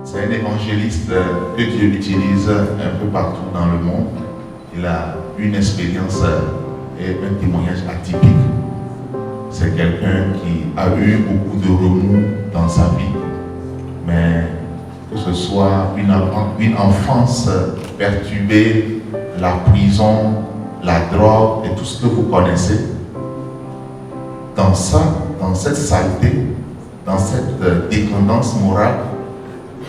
C'est un évangéliste que Dieu utilise un peu partout dans le monde. Il a une expérience et un témoignage atypique. C'est quelqu'un qui a eu beaucoup de remous dans sa vie, mais que ce soit une enfance perturbée, la prison, la drogue et tout ce que vous connaissez, dans cette saleté, dans cette dépendance morale,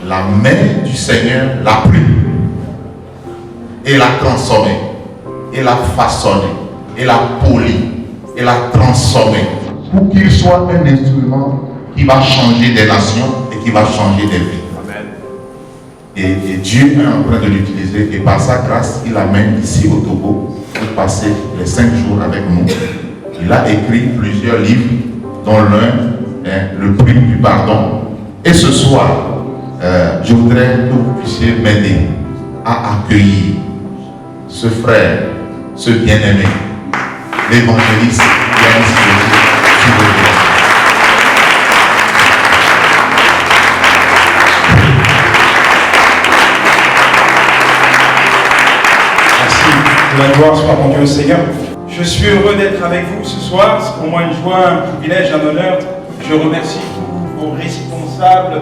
la main du Seigneur l'a pris et l'a transformé, et l'a façonné, et l'a poli, et l'a transformé pour qu'il soit un instrument qui va changer des nations et qui va changer des vies. Amen. Et Dieu est en train de l'utiliser, et par sa grâce, il l'amène ici au Togo pour passer les 5 jours avec nous. Il a écrit plusieurs livres, dont l'un est Le prix du pardon. Et ce soir, je voudrais que vous puissiez m'aider à accueillir ce frère, ce bien-aimé, l'évangéliste Yannis Sylvain. Merci. Que la gloire soit rendue au Seigneur. Je suis heureux d'être avec vous ce soir. C'est pour moi une joie, un privilège, un honneur. Je remercie tous vos responsables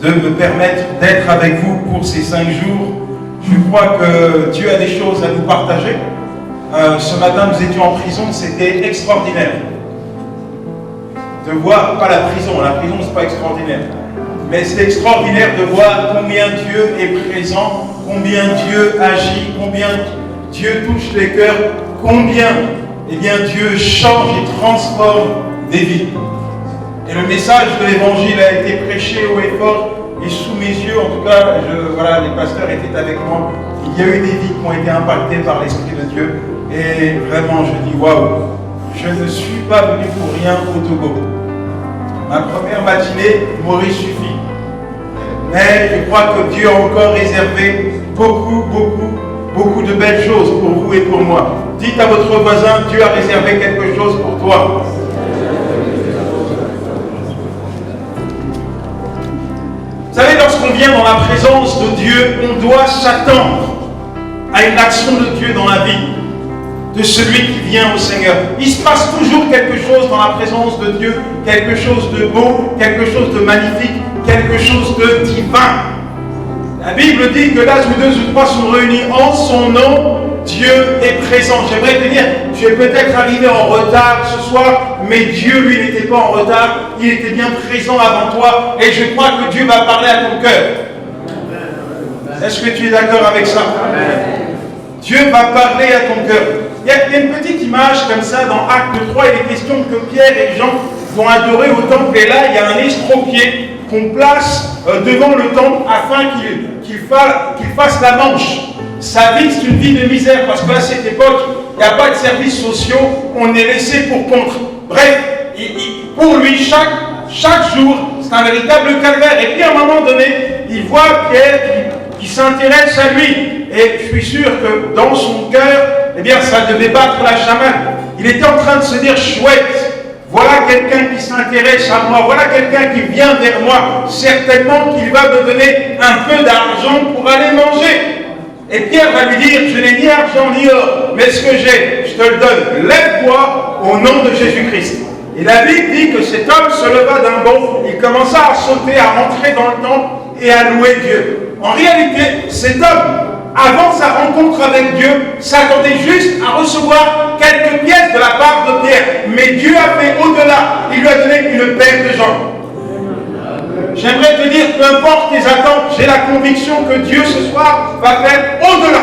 de me permettre d'être avec vous pour ces 5 jours. Je crois que Dieu a des choses à nous partager. Ce matin, nous étions en prison, c'était extraordinaire. De voir, pas la prison c'est pas extraordinaire, mais c'est extraordinaire de voir combien Dieu est présent, combien Dieu agit, combien Dieu touche les cœurs, combien Dieu change et transforme des vies. Et le message de l'évangile a été prêché haut et fort, et sous mes yeux, en tout cas, les pasteurs étaient avec moi. Il y a eu des vies qui ont été impactées par l'Esprit de Dieu. Et vraiment, je dis waouh, je ne suis pas venu pour rien au Togo. Ma première matinée m'aurait suffi. Mais je crois que Dieu a encore réservé beaucoup de belles choses pour vous et pour moi. Dites à votre voisin, Dieu a réservé quelque chose pour toi. Vous savez, lorsqu'on vient dans la présence de Dieu, on doit s'attendre à une action de Dieu dans la vie de celui qui vient au Seigneur. Il se passe toujours quelque chose dans la présence de Dieu, quelque chose de beau, quelque chose de magnifique, quelque chose de divin. La Bible dit que là où 2 ou 3 sont réunis en son nom, Dieu est présent. J'aimerais te dire, tu es peut-être arrivé en retard ce soir, mais Dieu, lui, n'était pas en retard. Il était bien présent avant toi. Et je crois que Dieu va parler à ton cœur. Est-ce que tu es d'accord avec ça? Dieu va parler à ton cœur. Il y a une petite image comme ça dans Acte 3. Il est question que Pierre et Jean vont adorer au temple. Et là, il y a un estropié qu'on place devant le temple afin qu'il fasse la manche. Sa vie, c'est une vie de misère, parce qu'à cette époque, il n'y a pas de services sociaux, on est laissé pour contre. Bref, pour lui, chaque jour, c'est un véritable calvaire. Et puis à un moment donné, il voit Pierre qui s'intéresse à lui. Et je suis sûr que dans son cœur, ça devait battre la chamade. Il était en train de se dire, chouette, voilà quelqu'un qui s'intéresse à moi, voilà quelqu'un qui vient vers moi. Certainement qu'il va me donner un peu d'argent pour aller manger. Et Pierre va lui dire, je n'ai ni argent ni or, mais ce que j'ai, je te le donne. Lève-toi au nom de Jésus-Christ. Et la Bible dit que cet homme se leva d'un bond, il commença à sauter, à rentrer dans le temple et à louer Dieu. En réalité, cet homme, avant sa rencontre avec Dieu, s'attendait juste à recevoir quelques pièces de la part de Pierre. Mais Dieu a fait au-delà. Il lui a donné une paire de jambes. J'aimerais te dire, peu importe tes attentes, j'ai la conviction que Dieu ce soir va faire au-delà.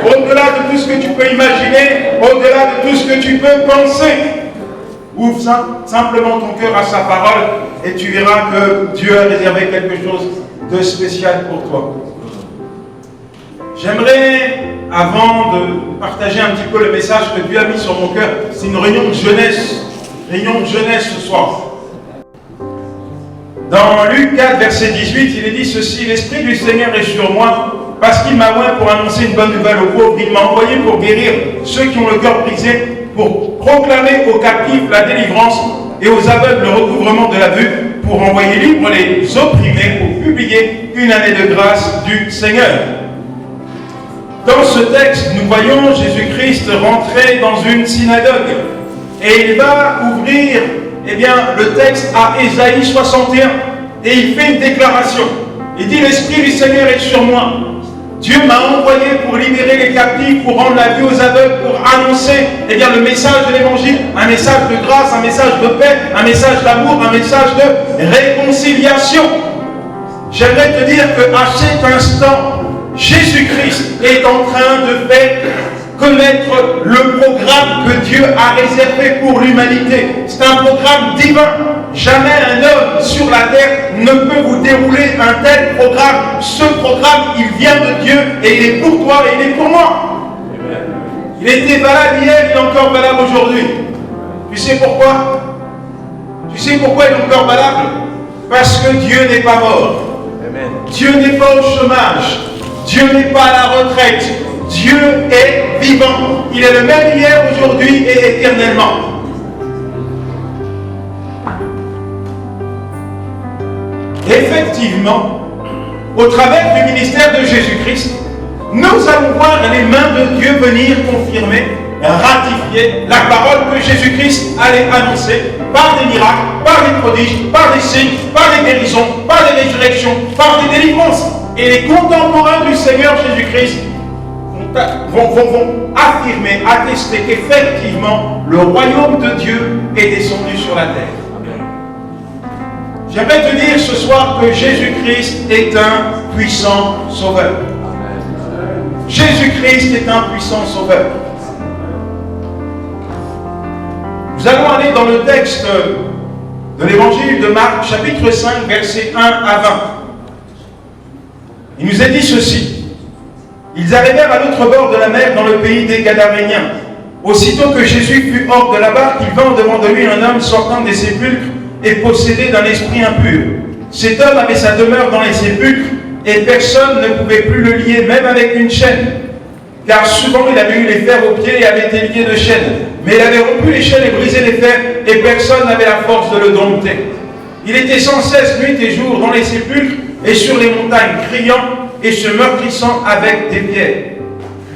Au-delà de tout ce que tu peux imaginer, au-delà de tout ce que tu peux penser. Ouvre simplement ton cœur à sa parole et tu verras que Dieu a réservé quelque chose de spécial pour toi. J'aimerais, avant de partager un petit peu le message que Dieu a mis sur mon cœur, c'est une réunion de jeunesse ce soir. Dans Luc 4, verset 18, il est dit ceci, « L'Esprit du Seigneur est sur moi, parce qu'il m'a oint pour annoncer une bonne nouvelle aux pauvres. Il m'a envoyé pour guérir ceux qui ont le cœur brisé, pour proclamer aux captifs la délivrance et aux aveugles le recouvrement de la vue, pour envoyer libres les opprimés, pour publier une année de grâce du Seigneur. Dans ce texte, nous voyons Jésus-Christ rentrer dans une synagogue et il va ouvrir le texte à Ésaïe 61 et il fait une déclaration. Il dit: l'Esprit du Seigneur est sur moi. Dieu m'a envoyé pour libérer les captifs, pour rendre la vue aux aveugles, pour annoncer le message de l'Évangile, un message de grâce, un message de paix, un message d'amour, un message de réconciliation. J'aimerais te dire qu'à cet instant, Jésus-Christ est en train de faire connaître le programme que Dieu a réservé pour l'humanité. C'est un programme divin. Jamais un homme sur la terre ne peut vous dérouler un tel programme. Ce programme, il vient de Dieu et il est pour toi et il est pour moi. Il était valable hier, il est encore valable aujourd'hui. Tu sais pourquoi? Tu sais pourquoi il est encore valable? Parce que Dieu n'est pas mort. Dieu n'est pas au chômage. Dieu n'est pas à la retraite. Dieu est vivant. Il est le même hier, aujourd'hui et éternellement. Effectivement, au travers du ministère de Jésus-Christ, nous allons voir les mains de Dieu venir confirmer, ratifier la parole que Jésus-Christ allait annoncer par des miracles, par des prodiges, par des signes, par des guérisons, par des résurrections, par des délivrances. Et les contemporains du Seigneur Jésus-Christ vont affirmer, attester qu'effectivement, le royaume de Dieu est descendu sur la terre. J'aimerais te dire ce soir que Jésus-Christ est un puissant sauveur. Jésus-Christ est un puissant sauveur. Nous allons aller dans le texte de l'évangile de Marc, chapitre 5, versets 1 à 20. Il nous est dit ceci. Ils arrivèrent à l'autre bord de la mer dans le pays des Gadaréniens. Aussitôt que Jésus fut hors de la barque, il vint devant de lui un homme sortant des sépulcres et possédé d'un esprit impur. Cet homme avait sa demeure dans les sépulcres et personne ne pouvait plus le lier, même avec une chaîne. Car souvent il avait eu les fers aux pieds et avait été lié de chaînes. Mais il avait rompu les chaînes et brisé les fers et personne n'avait la force de le dompter. Il était sans cesse nuit et jour dans les sépulcres et sur les montagnes, criant et se meurtrissant avec des pierres.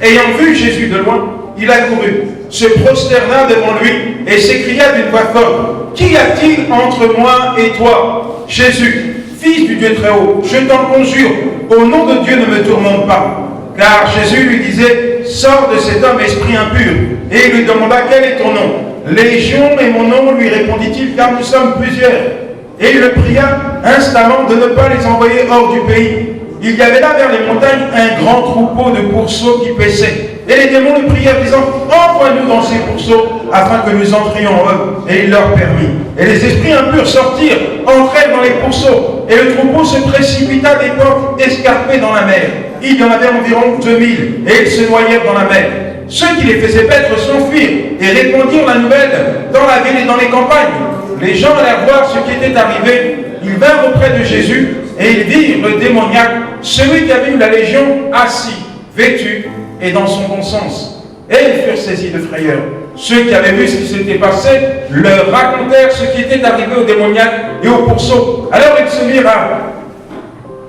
Ayant vu Jésus de loin, il accourut, se prosterna devant lui et s'écria d'une voix forte: Qu'y a-t-il entre moi et toi, Jésus, Fils du Dieu très haut? Je t'en conjure, au nom de Dieu, ne me tourmente pas. Car Jésus lui disait: Sors de cet homme, esprit impur. Et il lui demanda: Quel est ton nom? Légion est mon nom, lui répondit-il, car nous sommes plusieurs. Et il le pria instamment de ne pas les envoyer hors du pays. Il y avait là vers les montagnes un grand troupeau de pourceaux qui paissaient. Et les démons le prièrent, disant: Envoie-nous dans ces pourceaux, afin que nous entrions en eux. Et il leur permit. Et les esprits impurs sortirent, entrèrent dans les pourceaux. Et le troupeau se précipita des portes escarpées dans la mer. Il y en avait environ 2000, et ils se noyèrent dans la mer. Ceux qui les faisaient paître s'enfuirent et répandirent la nouvelle dans la ville et dans les campagnes. Les gens allèrent voir ce qui était arrivé. Ils vinrent auprès de Jésus et ils virent le démoniaque, celui qui avait eu la légion, assis, vêtu et dans son bon sens. Et ils furent saisis de frayeur. Ceux qui avaient vu ce qui s'était passé leur racontèrent ce qui était arrivé au démoniaque et au pourceau. Alors ils se mirent à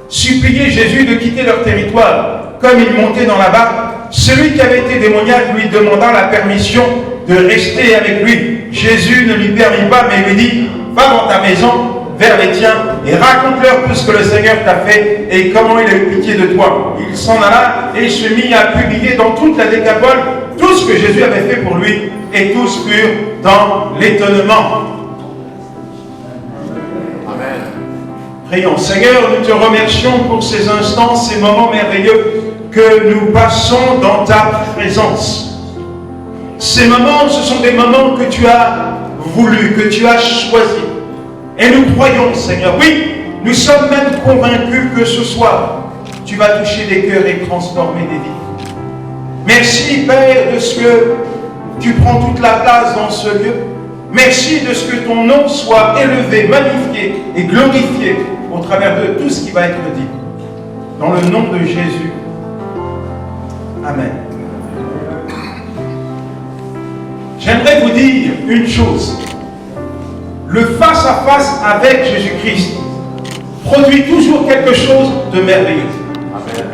supplier Jésus de quitter leur territoire. Comme il montait dans la barque, celui qui avait été démoniaque lui demanda la permission de rester avec lui. Jésus ne lui permit pas, mais lui dit: Va dans ta maison, vers les tiens, et raconte-leur tout ce que le Seigneur t'a fait et comment il a eu pitié de toi. Il s'en alla et se mit à publier dans toute la Décapole tout ce que Jésus avait fait pour lui, et tous furent dans l'étonnement. Amen. Prions. Seigneur, nous te remercions pour ces instants, ces moments merveilleux que nous passons dans ta présence. Ces moments, ce sont des moments que tu as voulu, que tu as choisis. Et nous croyons, Seigneur, oui, nous sommes même convaincus que ce soir, tu vas toucher des cœurs et transformer des vies. Merci, Père, de ce que tu prends toute la place dans ce lieu. Merci de ce que ton nom soit élevé, magnifié et glorifié au travers de tout ce qui va être dit. Dans le nom de Jésus. Amen. J'aimerais vous dire une chose. Le face-à-face avec Jésus-Christ produit toujours quelque chose de merveilleux. Amen.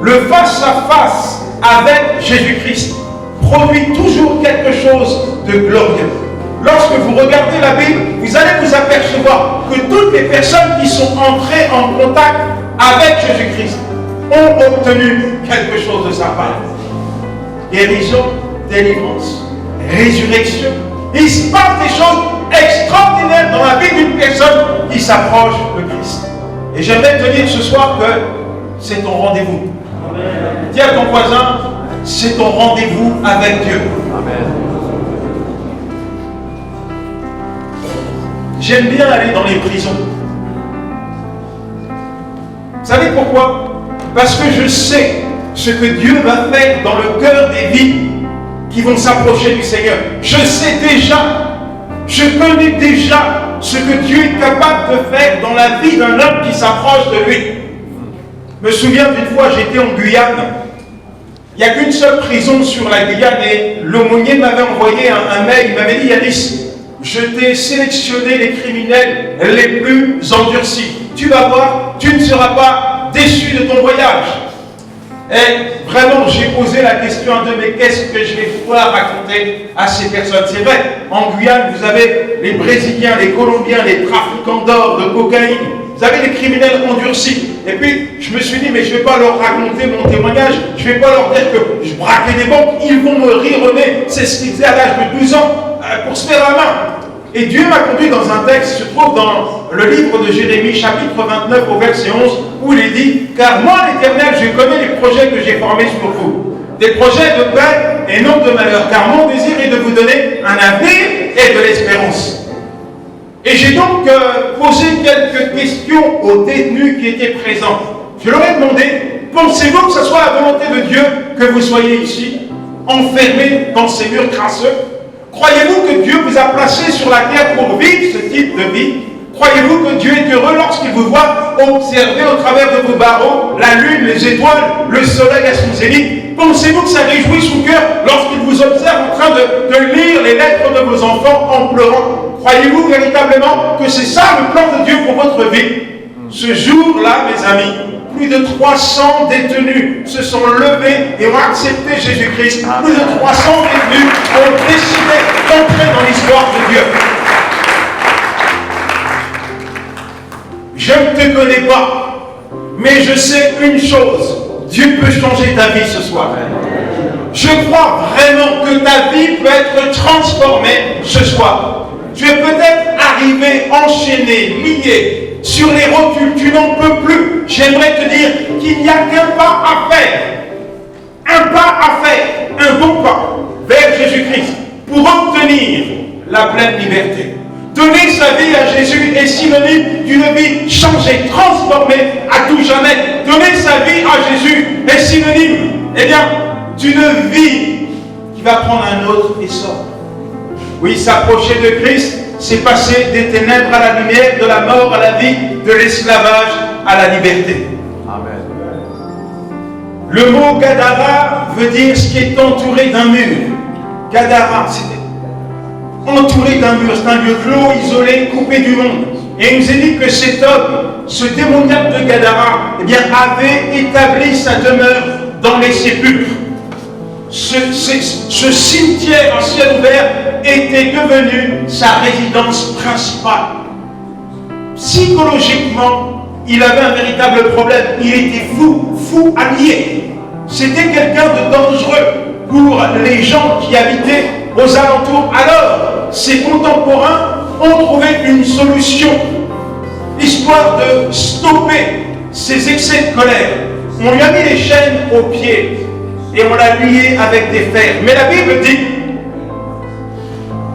Le face-à-face avec Jésus-Christ produit toujours quelque chose de glorieux. Lorsque vous regardez la Bible, vous allez vous apercevoir que toutes les personnes qui sont entrées en contact avec Jésus-Christ ont obtenu quelque chose de sa part. Guérison, délivrance, résurrection. Il se passe des choses extraordinaires dans la vie d'une personne qui s'approche de Christ. Et j'aimerais te dire ce soir que c'est ton rendez-vous. Dis à ton voisin, c'est ton rendez-vous avec Dieu. Amen. J'aime bien aller dans les prisons. Vous savez pourquoi? Parce que je sais ce que Dieu va faire dans le cœur des vies qui vont s'approcher du Seigneur. Je sais déjà, je connais déjà ce que Dieu est capable de faire dans la vie d'un homme qui s'approche de lui. Je me souviens d'une fois, j'étais en Guyane. Il n'y a qu'une seule prison sur la Guyane et l'aumônier m'avait envoyé un mail. Il m'avait dit, Yanis, je t'ai sélectionné les criminels les plus endurcis. Tu vas voir, tu ne seras pas déçu de ton voyage. Et vraiment, j'ai posé la question à deux, mais qu'est-ce que je vais pouvoir raconter à ces personnes? C'est vrai, en Guyane, vous avez les Brésiliens, les Colombiens, les trafiquants d'or, de cocaïne. Vous avez les criminels endurcis. Et puis, je me suis dit, mais je ne vais pas leur raconter mon témoignage. Je ne vais pas leur dire que je braquais des banques. Ils vont me rire au nez. C'est ce qu'ils faisaient à l'âge de 12 ans pour se faire la main. Et Dieu m'a conduit dans un texte, se trouve dans le livre de Jérémie, chapitre 29, au verset 11, où il est dit, car moi, l'Éternel, je connais les projets que j'ai formés sur vous. Des projets de paix et non de malheur, car mon désir est de vous donner un avenir et de l'espérance. Et j'ai donc posé quelques questions aux détenus qui étaient présents. Je leur ai demandé, pensez-vous que ce soit la volonté de Dieu que vous soyez ici, enfermés dans ces murs crasseux? Croyez-vous que Dieu vous a placé sur la terre pour vivre ce type de vie? Croyez-vous que Dieu est heureux lorsqu'il vous voit observer au travers de vos barreaux la lune, les étoiles, le soleil à son zénith? Pensez-vous que ça réjouit son cœur lorsqu'il vous observe en train de lire les lettres de vos enfants en pleurant? Croyez-vous véritablement que c'est ça le plan de Dieu pour votre vie? Ce jour-là, mes amis, plus de 300 détenus se sont levés et ont accepté Jésus-Christ. Plus de 300 détenus ont décidé d'entrer dans l'histoire de Dieu. Je ne te connais pas, mais je sais une chose. Dieu peut changer ta vie ce soir. Je crois vraiment que ta vie peut être transformée ce soir. Tu es peut-être arrivé, enchaîné, lié, sur les rotules, tu n'en peux plus. J'aimerais te dire qu'il n'y a qu'un pas à faire. Un pas à faire, un bon pas vers Jésus-Christ pour obtenir la pleine liberté. Donner sa vie à Jésus est synonyme d'une vie changée, transformée à tout jamais. Donner sa vie à Jésus est synonyme, d'une vie qui va prendre un autre essor. Oui, s'approcher de Christ, c'est passer des ténèbres à la lumière, de la mort à la vie, de l'esclavage à la liberté. Amen. Le mot Gadara veut dire ce qui est entouré d'un mur. Gadara, c'est entouré d'un mur, c'est un lieu clos, isolé, coupé du monde. Et il nous est dit que cet homme, ce démoniaque de Gadara, avait établi sa demeure dans les sépulcres. Ce cimetière en ciel ouvert était devenu sa résidence principale. Psychologiquement, il avait un véritable problème. Il était fou allié. C'était quelqu'un de dangereux pour les gens qui habitaient aux alentours. Alors, ses contemporains ont trouvé une solution, histoire de stopper ses excès de colère. On lui a mis les chaînes aux pieds et on l'a lié avec des fers. Mais la Bible dit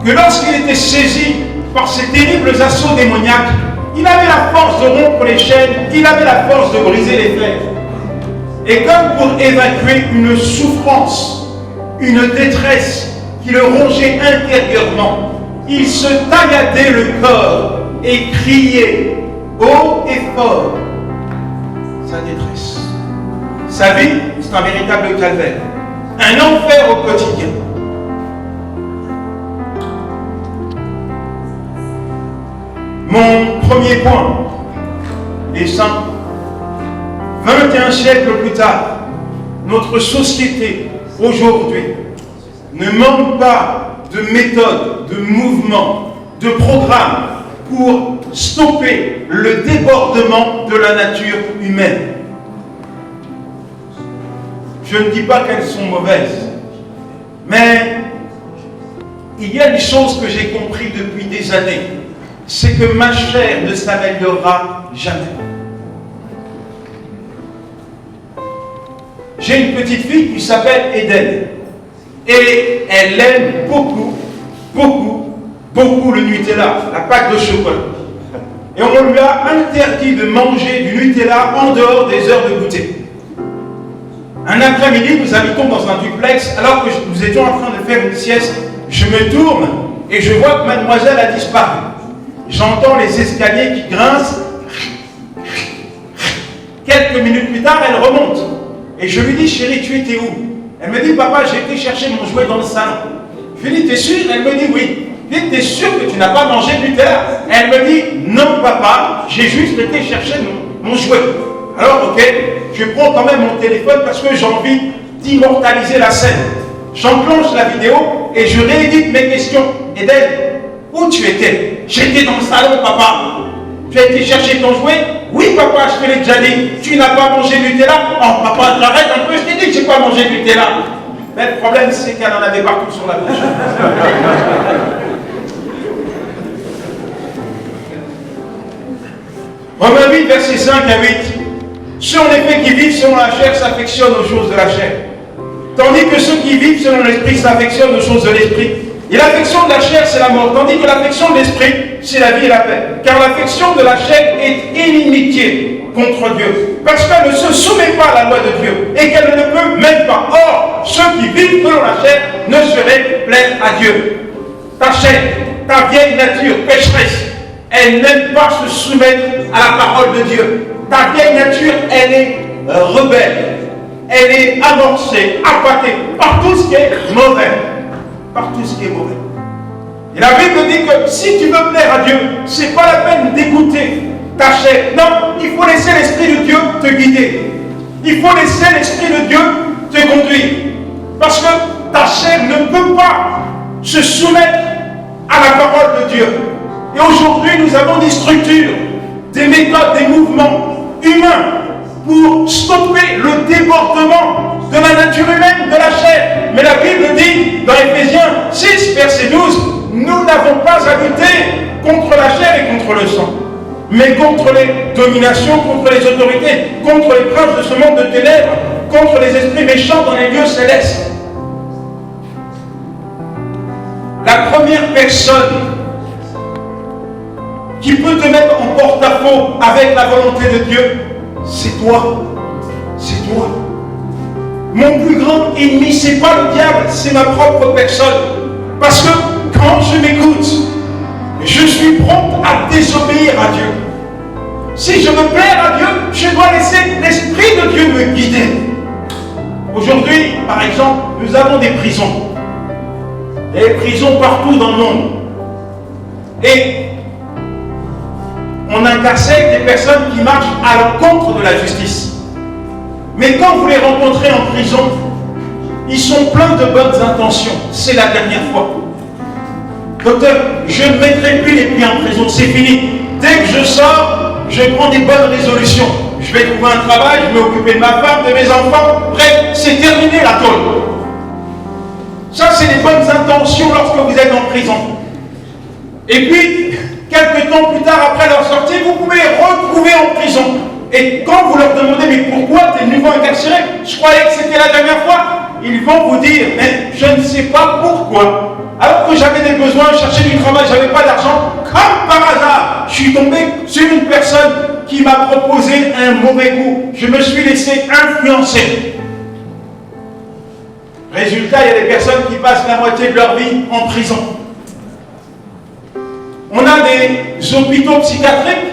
que lorsqu'il était saisi par ces terribles assauts démoniaques, il avait la force de rompre les chaînes, il avait la force de briser les fers. Et comme pour évacuer une souffrance, une détresse qui le rongeait intérieurement, il se tailladait le corps et criait haut et fort sa détresse. Sa vie, c'est un véritable calvaire, un enfer au quotidien. Mon premier point, est simple. 21 siècles plus tard, notre société aujourd'hui ne manque pas de méthodes, de mouvements, de programmes pour stopper le débordement de la nature humaine. Je ne dis pas qu'elles sont mauvaises, mais il y a une chose que j'ai compris depuis des années, c'est que ma chair ne s'améliorera jamais. J'ai une petite fille qui s'appelle Eden. Et elle aime beaucoup, beaucoup, beaucoup le Nutella, la pâte de chocolat. Et on lui a interdit de manger du Nutella en dehors des heures de goûter. Un après-midi, nous habitons dans un duplex, alors que nous étions en train de faire une sieste, je me tourne et je vois que mademoiselle a disparu. J'entends les escaliers qui grincent. Quelques minutes plus tard, elle remonte. Et je lui dis, chérie, tu étais où? Elle me dit, papa, j'ai été chercher mon jouet dans le salon. Je lui dis, t'es sûr? Elle me dit, oui. Je lui dis, t'es sûr que tu n'as pas mangé du Nutella? Elle me dit, non, papa, j'ai juste été chercher mon jouet. Alors, ok, je prends quand même mon téléphone parce que j'ai envie d'immortaliser la scène. J'enclenche la vidéo et je réédite mes questions. Eden, où tu étais? J'étais dans le salon, papa. Tu as été chercher ton jouet? Oui, papa, je te l'ai déjà dit. Tu n'as pas mangé du Nutella? Oh, papa, j'arrête un peu, je t'ai dit que je n'ai pas mangé du Nutella. Mais le problème, c'est qu'elle en avait partout sur la bouche. Romains 8, versets 5 à 8. Ceux en effet qui vivent selon la chair s'affectionnent aux choses de la chair. Tandis que ceux qui vivent selon l'esprit s'affectionnent aux choses de l'esprit. Et l'affection de la chair, c'est la mort, tandis que l'affection de l'esprit, c'est la vie et la paix. Car l'affection de la chair est inimitié contre Dieu, parce qu'elle ne se soumet pas à la loi de Dieu, et qu'elle ne le peut même pas. Or, ceux qui vivent selon la chair ne seraient plaire à Dieu. Ta chair, ta vieille nature pécheresse, elle n'aime pas se soumettre à la parole de Dieu. Ta vieille nature, elle est rebelle, elle est avancée, appâtée par tout ce qui est mauvais. Par tout ce qui est mauvais. Et la Bible dit que si tu veux plaire à Dieu, ce n'est pas la peine d'écouter ta chair. Non, il faut laisser l'Esprit de Dieu te guider. Il faut laisser l'Esprit de Dieu te conduire. Parce que ta chair ne peut pas se soumettre à la parole de Dieu. Et aujourd'hui, nous avons des structures, des méthodes, des mouvements humains pour stopper le débordement de la nature humaine, de la chair. Mais la Bible dit, dans Éphésiens 6, verset 12, nous n'avons pas à lutter contre la chair et contre le sang, mais contre les dominations, contre les autorités, contre les princes de ce monde de ténèbres, contre les esprits méchants dans les lieux célestes. La première personne qui peut te mettre en porte-à-faux avec la volonté de Dieu, c'est toi. C'est toi. Mon plus grand ennemi, c'est pas le diable, c'est ma propre personne. Parce que quand je m'écoute, je suis prompt à désobéir à Dieu. Si je veux plaire à Dieu, je dois laisser l'Esprit de Dieu me guider. Aujourd'hui, par exemple, nous avons des prisons. Des prisons partout dans le monde. Et on incarcère des personnes qui marchent à l'encontre de la justice. Mais quand vous les rencontrez en prison, ils sont pleins de bonnes intentions. C'est la dernière fois. Docteur, je ne mettrai plus les pieds en prison, c'est fini. Dès que je sors, je prends des bonnes résolutions. Je vais trouver un travail, je vais m'occuper de ma femme, de mes enfants. Bref, c'est terminé la tôle. Ça, c'est les bonnes intentions lorsque vous êtes en prison. Et puis, quelques temps plus tard, après leur sortie, vous pouvez les retrouver en prison. Et quand vous leur demandez, mais pourquoi tu es nouveau incarcéré? Je croyais que c'était la dernière fois. Ils vont vous dire, mais je ne sais pas pourquoi. Alors que j'avais des besoins, je cherchais du travail, je n'avais pas d'argent. Comme par hasard, je suis tombé sur une personne qui m'a proposé un mauvais coup. Je me suis laissé influencer. Résultat, il y a des personnes qui passent la moitié de leur vie en prison. On a des hôpitaux psychiatriques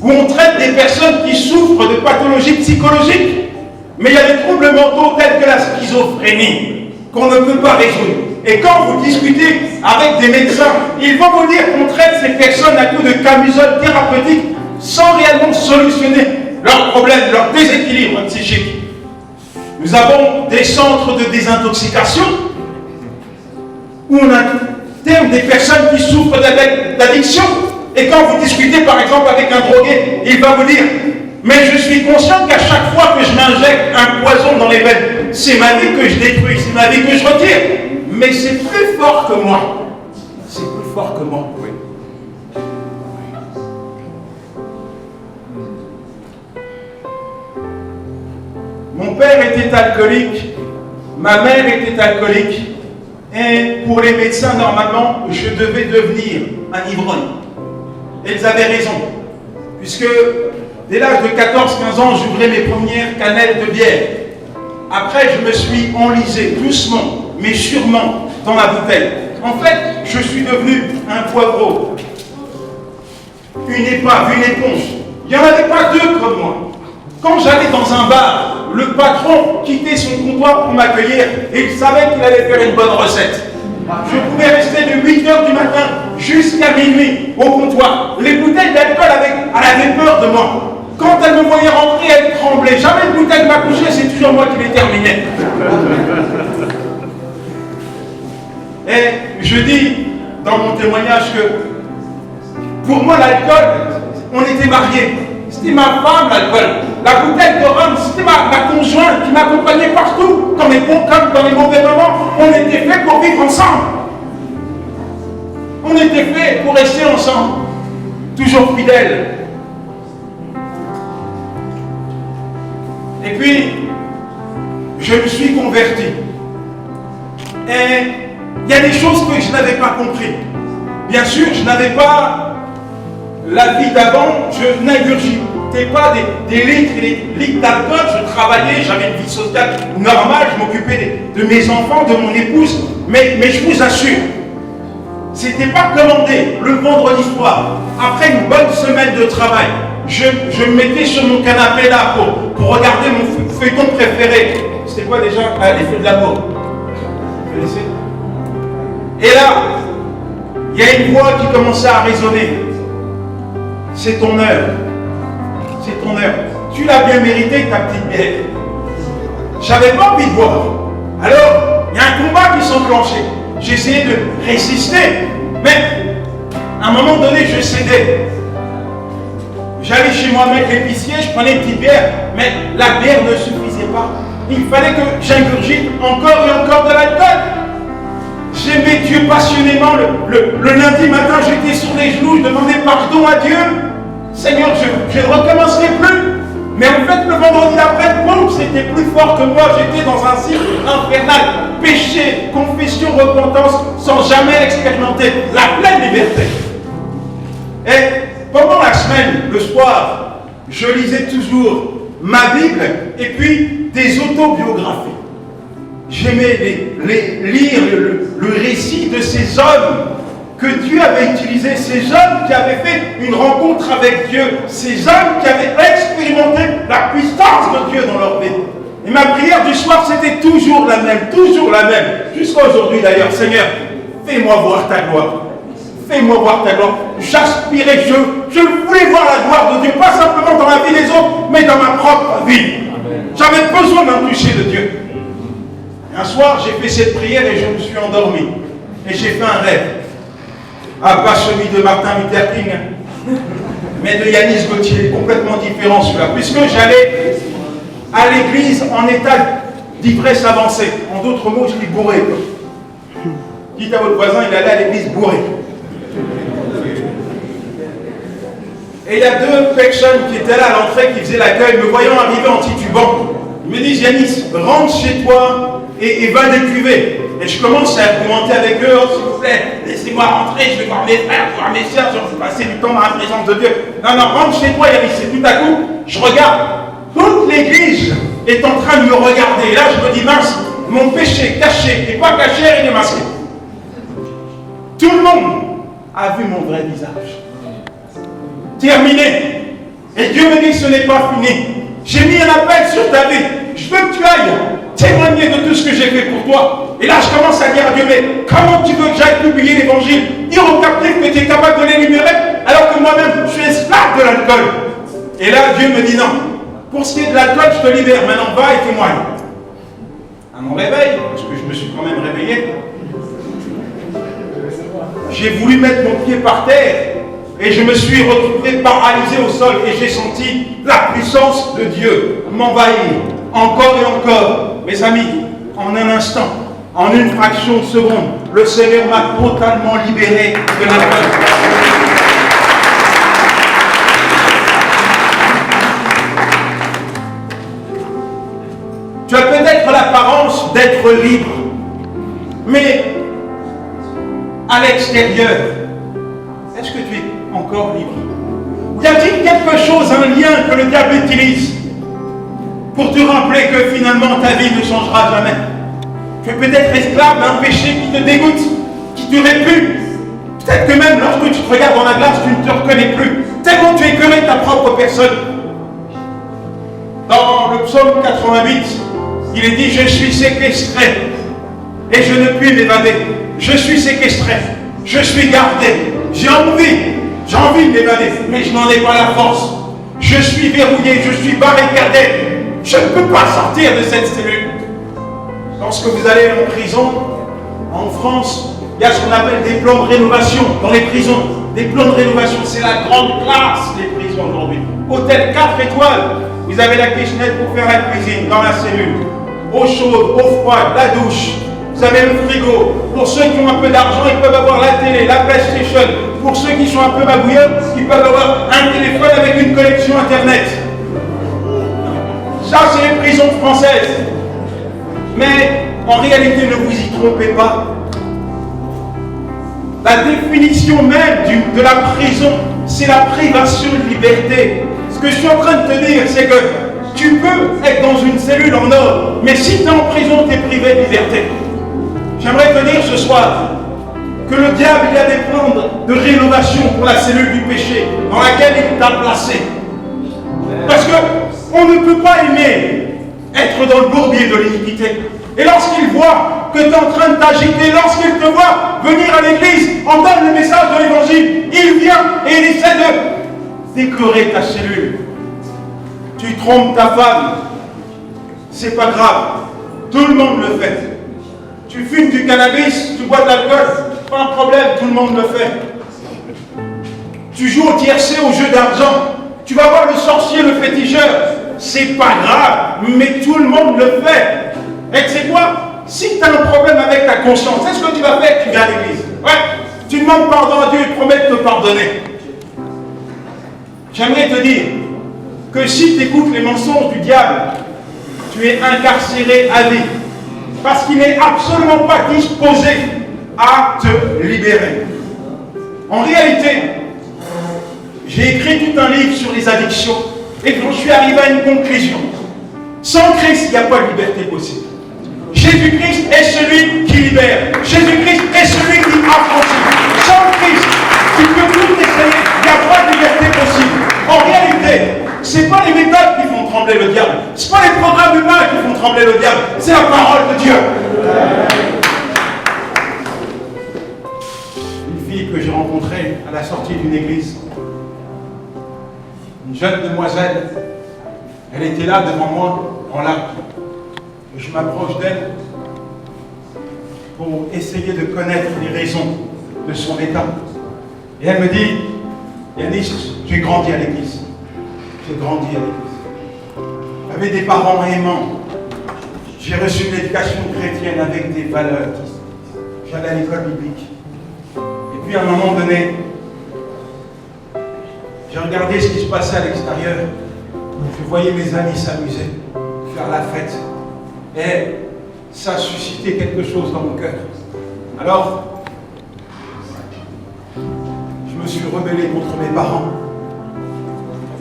où on traite des personnes qui souffrent de pathologies psychologiques, mais il y a des troubles mentaux tels que la schizophrénie qu'on ne peut pas résoudre. Et quand vous discutez avec des médecins, ils vont vous dire qu'on traite ces personnes à coups de camisole thérapeutique sans réellement solutionner leurs problèmes, leurs déséquilibres psychiques. Nous avons des centres de désintoxication où on interne des personnes qui souffrent d'addiction. Et quand vous discutez par exemple avec un drogué, il va vous dire « Mais je suis conscient qu'à chaque fois que je m'injecte un poison dans les veines, c'est ma vie que je détruis, c'est ma vie que je retire. Mais c'est plus fort que moi. C'est plus fort que moi. » Oui. Mon père était alcoolique, ma mère était alcoolique, et pour les médecins, normalement, je devais devenir un ivrogne. Et ils avaient raison, puisque dès l'âge de 14-15 ans, j'ouvrais mes premières canettes de bière. Après, je me suis enlisé doucement, mais sûrement, dans la bouteille. En fait, je suis devenu un poivreau, une épave, une éponge. Il n'y en avait pas deux comme moi. Quand j'allais dans un bar, le patron quittait son comptoir pour m'accueillir et il savait qu'il allait faire une bonne recette. Je pouvais rester de 8 h du matin jusqu'à minuit au comptoir. Les bouteilles d'alcool avaient peur de moi. Quand elle me voyait rentrer, elle tremblait. Jamais une bouteille m'a couché, c'est toujours moi qui les terminais. Et je dis dans mon témoignage que pour moi l'alcool, on était mariés. C'était ma femme l'alcool. La bouteille de rhum, c'était ma conjointe qui m'accompagnait partout, dans les bons comme dans les mauvais moments. On était fait pour vivre ensemble. On était fait pour rester ensemble, toujours fidèles. Et puis, je me suis converti. Et il y a des choses que je n'avais pas compris. Bien sûr, je n'avais pas la vie d'avant, je n'ingurgitais pas des litres et des litres d'alcool, je travaillais, j'avais une vie sociale normale, je m'occupais de mes enfants, de mon épouse, mais je vous assure, c'était pas commandé le vendredi soir, après une bonne semaine de travail, je me mettais sur mon canapé là pour regarder mon feuilleton préféré. C'était quoi déjà? Les Feux de l'amour. Vous connaissez? Et là, il y a une voix qui commençait à résonner. C'est ton heure. C'est ton heure. Tu l'as bien mérité, ta petite bière. J'avais pas envie de boire. Alors, il y a un combat qui s'enclenchait. J'essayais de résister, mais à un moment donné, je cédais. J'allais chez moi mettre l'épicier, je prenais une petite bière, mais la bière ne suffisait pas. Il fallait que j'ingurgite encore et encore de l'alcool. J'aimais Dieu passionnément. Le lundi matin, j'étais sur les genoux, je demandais pardon à Dieu. Seigneur, je ne recommencerai plus. Mais en fait, le vendredi après, boum, c'était plus fort que moi. J'étais dans un cycle infernal. Péché, confession, repentance, sans jamais expérimenter la pleine liberté. Et pendant la semaine, le soir, je lisais toujours ma Bible et puis des autobiographies. J'aimais lire le récit de ces hommes que Dieu avait utilisés, ces hommes qui avaient fait une rencontre avec Dieu, ces hommes qui avaient expérimenté la puissance de Dieu dans leur vie. Et ma prière du soir, c'était toujours la même, jusqu'à aujourd'hui d'ailleurs. Seigneur, fais-moi voir ta gloire. Fais-moi voir ta gloire. J'aspirais, je voulais voir la gloire de Dieu, pas simplement dans la vie des autres, mais dans ma propre vie. J'avais besoin d'un toucher de Dieu. Un soir, j'ai fait cette prière et je me suis endormi. Et j'ai fait un rêve. Ah, pas celui de Martin Luther King, mais de Yanis Gauthier, complètement différent celui-là. Puisque j'allais à l'église en état d'ivresse avancée. En d'autres mots, je dis bourré. Dites à votre voisin, il allait à l'église bourré. Et il y a deux personnes qui étaient là à l'entrée, qui faisaient l'accueil, me voyant arriver en titubant. Ils me disent, Yanis, rentre chez toi et va décuver. Et je commence à argumenter avec eux, oh, s'il vous plaît, laissez-moi rentrer, je vais voir mes frères, voir mes soeurs, je vais passer du temps dans la présence de Dieu. Non, rentre chez toi, Yanis. Et tout à coup, je regarde, toute l'église est en train de me regarder. Et là, je me dis, mince, mon péché caché, et pas caché, il est masqué. Tout le monde a vu mon vrai visage. Terminé. Et Dieu me dit, ce n'est pas fini. J'ai mis un appel sur ta vie. Je veux que tu ailles témoigner de tout ce que j'ai fait pour toi. Et là, je commence à dire à Dieu, mais comment tu veux que j'aille publier l'évangile? Dire aux captifs que tu es capable de les libérer? alors que moi-même, je suis esclave de l'alcool. Et là, Dieu me dit non. Pour ce qui est de l'alcool, je te libère. Maintenant, va et témoigne. À mon réveil, parce que je me suis quand même réveillé, j'ai voulu mettre mon pied par terre et je me suis retrouvé paralysé au sol et j'ai senti la puissance de Dieu m'envahir encore et encore. Mes amis, en un instant, en une fraction de seconde, le Seigneur m'a totalement libéré de l'alcool. Tu as peut-être l'apparence d'être libre, mais à l'extérieur, est-ce que tu es encore libre? Y a-t-il quelque chose, un lien que le diable utilise pour te rappeler que finalement ta vie ne changera jamais? Tu es peut-être esclave d'un péché qui te dégoûte, qui te répugne. Peut-être que même lorsque tu te regardes dans la glace, tu ne te reconnais plus, tellement tu écœurais ta propre personne. Dans le psaume 88, il est dit « Je suis séquestré et je ne puis m'évader. Je suis séquestré, je suis gardé. J'ai envie de m'évader, mais je n'en ai pas la force. Je suis verrouillé, je suis barricadé. Je ne peux pas sortir de cette cellule. » Lorsque vous allez en prison, en France, il y a ce qu'on appelle des plans de rénovation dans les prisons. Des plans de rénovation, c'est la grande classe des prisons aujourd'hui. Hôtel 4 étoiles, vous avez la kitchenette pour faire la cuisine dans la cellule. Eau chaude, eau froide, la douche. Vous avez le frigo. Pour ceux qui ont un peu d'argent, ils peuvent avoir la télé, la PlayStation. Pour ceux qui sont un peu magouilleurs, ils peuvent avoir un téléphone avec une connexion Internet. Ça, c'est les prisons françaises. Mais en réalité, ne vous y trompez pas. La définition même de la prison, c'est la privation de liberté. Ce que je suis en train de te dire, c'est que tu peux être dans une cellule en or, mais si tu es en prison, tu es privé de liberté. J'aimerais te dire ce soir que le diable, il a des plans de rénovation pour la cellule du péché dans laquelle il t'a placé. Parce qu'on ne peut pas aimer être dans le bourbier de l'iniquité. Et lorsqu'il voit que tu es en train de t'agiter, lorsqu'il te voit venir à l'église, entendre le message de l'évangile, il vient et il essaie de décorer ta cellule. Tu trompes ta femme, c'est pas grave, tout le monde le fait. Tu fumes du cannabis, tu bois de l'alcool, pas un problème, tout le monde le fait. Tu joues au tiercé, au jeu d'argent, tu vas voir le sorcier, le féticheur, c'est pas grave, mais tout le monde le fait. Et tu sais quoi? Si tu as un problème avec ta conscience, c'est ce que tu vas faire? Tu viens à l'église. Ouais, tu demandes pardon à Dieu, il promet de te pardonner. J'aimerais te dire que si tu écoutes les mensonges du diable, tu es incarcéré à vie. Parce qu'il n'est absolument pas disposé à te libérer. En réalité, j'ai écrit tout un livre sur les addictions et quand je suis arrivé à une conclusion, sans Christ, il n'y a pas de liberté possible. Jésus-Christ est celui qui libère. Jésus-Christ est celui qui affranchit. Sans Christ, tu peux tout essayer, il n'y a pas de liberté possible. En réalité, ce n'est pas les méthodes qui font trembler le diable. Ce n'est pas les programmes humains qui font trembler le diable. C'est la parole de Dieu. Une fille que j'ai rencontrée à la sortie d'une église, une jeune demoiselle, elle était là devant moi, en larmes. Je m'approche d'elle pour essayer de connaître les raisons de son état. Et elle me dit, Yanis, j'ai grandi à l'église. J'ai grandi à l'église. J'avais des parents aimants. J'ai reçu une éducation chrétienne avec des valeurs. J'allais à l'école biblique. Et puis à un moment donné, j'ai regardé ce qui se passait à l'extérieur. Je voyais mes amis s'amuser, faire la fête. Et ça a suscité quelque chose dans mon cœur. Alors, je me suis rebellé contre mes parents.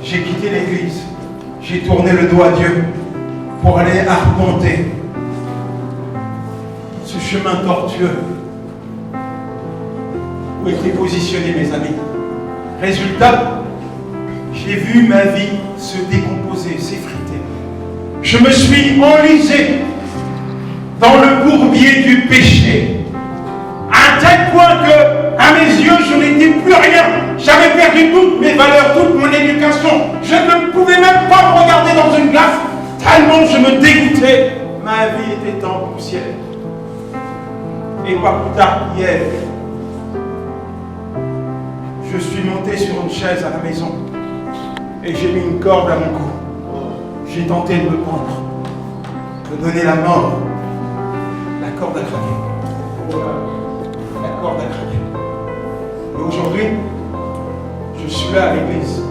J'ai quitté l'église. J'ai tourné le dos à Dieu pour aller arpenter ce chemin tortueux où étaient positionnés mes amis. Résultat, j'ai vu ma vie se décomposer, s'effriter. Je me suis enlisé dans le bourbier du péché, à un tel point que, à mes yeux, je n'étais plus rien. J'avais perdu perdu toutes mes valeurs, toute mon éducation. Je ne pouvais même pas me regarder dans une glace, tellement je me dégoûtais. Ma vie était en poussière. Et pas plus tard qu'hier, je suis monté sur une chaise à la maison et j'ai mis une corde à mon cou. J'ai tenté de me pendre, de donner la mort. La corde a craqué. La corde a craqué. Et aujourd'hui, je suis là à l'église.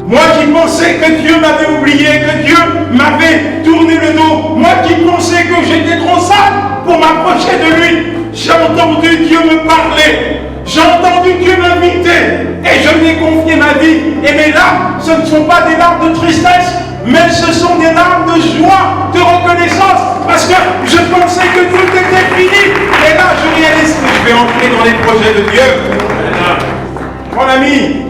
Moi qui pensais que Dieu m'avait oublié, que Dieu m'avait tourné le dos, moi qui pensais que j'étais trop sale pour m'approcher de lui, j'ai entendu Dieu me parler, j'ai entendu Dieu m'inviter, et je lui ai confié ma vie. Et mes larmes, ce ne sont pas des larmes de tristesse, mais ce sont des larmes de joie, de reconnaissance, parce que je pensais que tout était fini, et là je réalise que je vais entrer dans les projets de Dieu. Mon ami,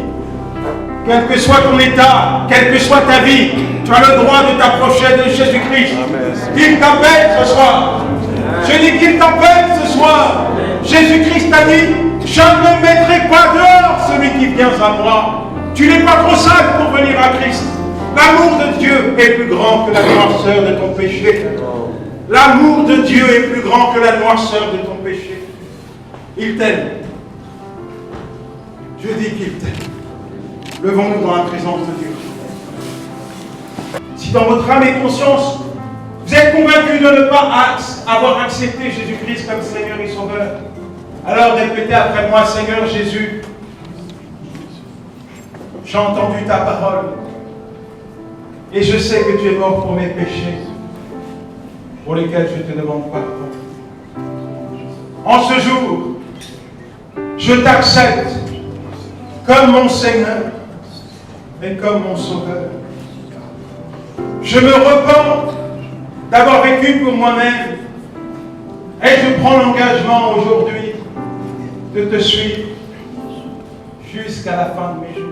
quel que soit ton état, quelle que soit ta vie, tu as le droit de t'approcher de Jésus-Christ. Qu'il t'appelle ce soir. Je dis qu'il t'appelle ce soir. Jésus-Christ t'a dit, je ne mettrai pas dehors celui qui vient à moi. Tu n'es pas trop sale pour venir à Christ. L'amour de Dieu est plus grand que la noirceur de ton péché. L'amour de Dieu est plus grand que la noirceur de ton péché. Il t'aime. Je dis qu'il t'aime. Levons-nous dans la présence de Dieu. Si dans votre âme et conscience, vous êtes convaincu de ne pas avoir accepté Jésus-Christ comme Seigneur et Sauveur, alors répétez après moi, Seigneur Jésus, j'ai entendu ta parole et je sais que tu es mort pour mes péchés, pour lesquels je te demande pardon. En ce jour, je t'accepte comme mon Seigneur et comme mon Sauveur. Je me repens d'avoir vécu pour moi-même et je prends l'engagement aujourd'hui de te suivre jusqu'à la fin de mes jours.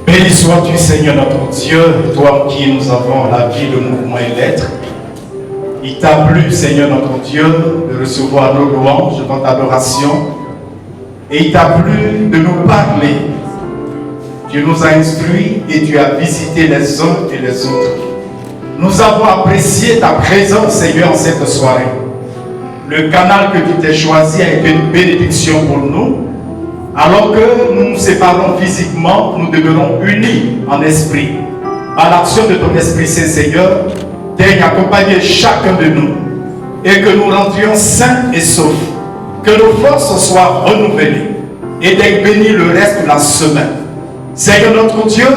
Béni sois-tu, Seigneur notre Dieu, toi en qui nous avons la vie, le mouvement et l'être. Il t'a plu, Seigneur notre Dieu, de recevoir nos louanges dans ta adoration. Et il t'a plu de nous parler. Tu nous as instruits et tu as visité les uns et les autres. Nous avons apprécié ta présence, Seigneur, en cette soirée. Le canal que tu t'es choisi a été une bénédiction pour nous. Alors que nous nous séparons physiquement, nous demeurons unis en esprit. Par l'action de ton Esprit Saint, Seigneur, daigne accompagner chacun de nous et que nous rentrions sains et saufs. Que nos forces soient renouvelées et daigne bénir le reste de la semaine. Seigneur notre Dieu,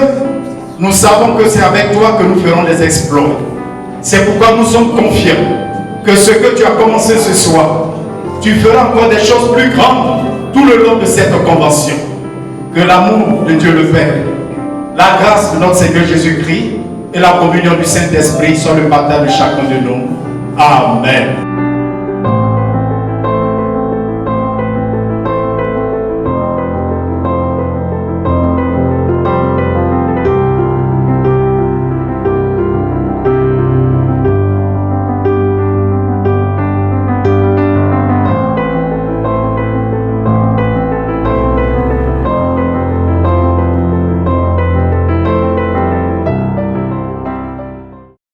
nous savons que c'est avec toi que nous ferons des exploits. C'est pourquoi nous sommes confiants que ce que tu as commencé ce soir, tu feras encore des choses plus grandes tout le long de cette convention. Que l'amour de Dieu le Père, la grâce de notre Seigneur Jésus-Christ et la communion du Saint-Esprit soient le partage de chacun de nous. Amen.